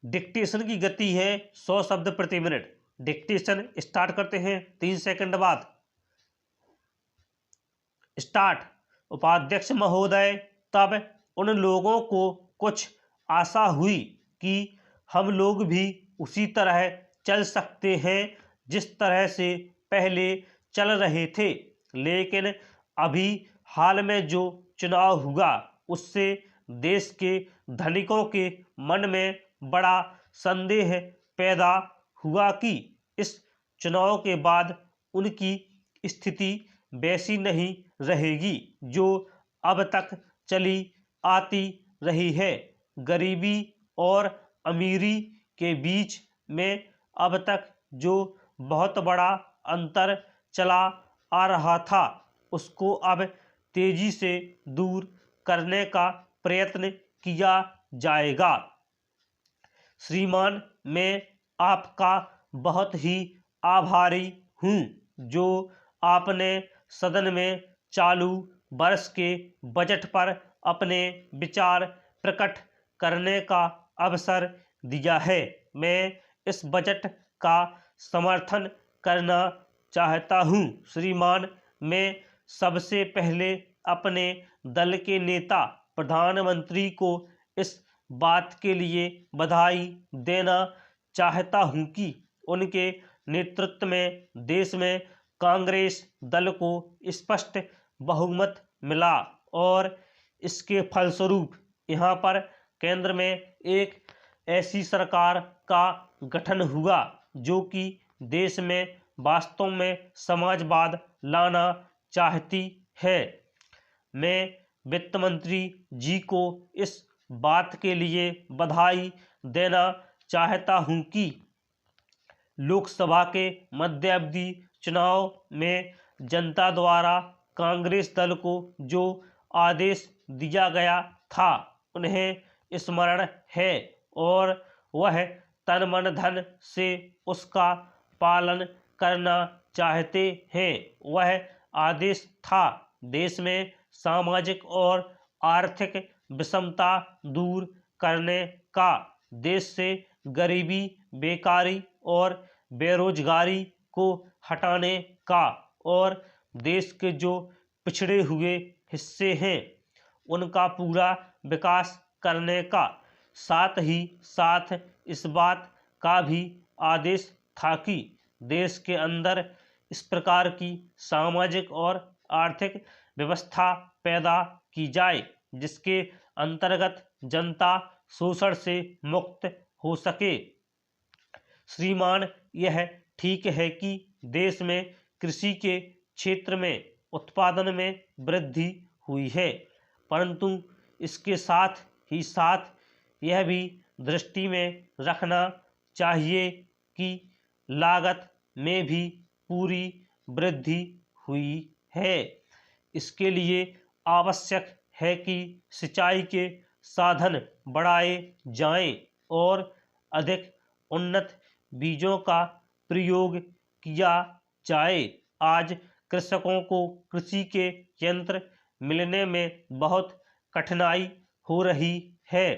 Dictation की गति है 100 शब्द प्रति मिनट। डिक्टेशन स्टार्ट करते हैं 3 सेकंड बाद। स्टार्ट। उपाध्यक्ष महोदय, तब उन लोगों को कुछ आशा हुई कि हम लोग भी उसी तरह चल सकते हैं जिस तरह से पहले चल रहे थे, लेकिन अभी हाल में जो चुनाव हुआ उससे देश के धनिकों के मन में बड़ा संदेह पैदा हुआ कि इस चुनाव के बाद उनकी स्थिति वैसी नहीं रहेगी जो अब तक चली आती रही है। गरीबी और अमीरी के बीच में अब तक जो बहुत बड़ा अंतर चला आ रहा था उसको अब तेजी से दूर करने का प्रयत्न किया जाएगा। श्रीमान, मैं आपका बहुत ही आभारी हूँ जो आपने सदन में चालू वर्ष के बजट पर अपने विचार प्रकट करने का अवसर दिया है। मैं इस बजट का समर्थन करना चाहता हूँ। श्रीमान, मैं सबसे पहले अपने दल के नेता प्रधानमंत्री को इस बात के लिए बधाई देना चाहता हूँ कि उनके नेतृत्व में देश में कांग्रेस दल को स्पष्ट बहुमत मिला और इसके फलस्वरूप यहाँ पर केंद्र में एक ऐसी सरकार का गठन हुआ जो कि देश में वास्तव में समाजवाद लाना चाहती है। मैं वित्त मंत्री जी को इस बात के लिए बधाई देना चाहता हूं कि लोकसभा के मध्यावधि चुनाव में जनता द्वारा कांग्रेस दल को जो आदेश दिया गया था उन्हें स्मरण है और वह तन मन धन से उसका पालन करना चाहते हैं। वह आदेश था देश में सामाजिक और आर्थिक विषमता दूर करने का, देश से गरीबी, बेकारी और बेरोजगारी को हटाने का और देश के जो पिछड़े हुए हिस्से हैं उनका पूरा विकास करने का। साथ ही साथ इस बात का भी आदेश था कि देश के अंदर इस प्रकार की सामाजिक और आर्थिक व्यवस्था पैदा की जाए जिसके अंतर्गत जनता शोषण से मुक्त हो सके। श्रीमान, यह ठीक है कि देश में कृषि के क्षेत्र में उत्पादन में वृद्धि हुई है, परंतु इसके साथ ही साथ यह भी दृष्टि में रखना चाहिए कि लागत में भी पूरी वृद्धि हुई है। इसके लिए आवश्यक है कि सिंचाई के साधन बढ़ाए जाएं और अधिक उन्नत बीजों का प्रयोग किया जाए। आज कृषकों को कृषि के यंत्र मिलने में बहुत कठिनाई हो रही है।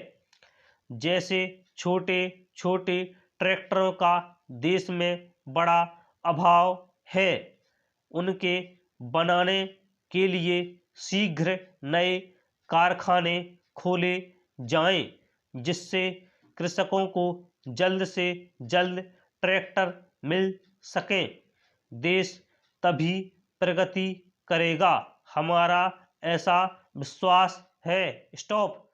जैसे छोटे छोटे ट्रैक्टरों का देश में बड़ा अभाव है। उनके बनाने के लिए शीघ्र नए कारखाने खोले जाएं, जिससे कृषकों को जल्द से जल्द ट्रैक्टर मिल सकें। देश तभी प्रगति करेगा, हमारा ऐसा विश्वास है। स्टॉप।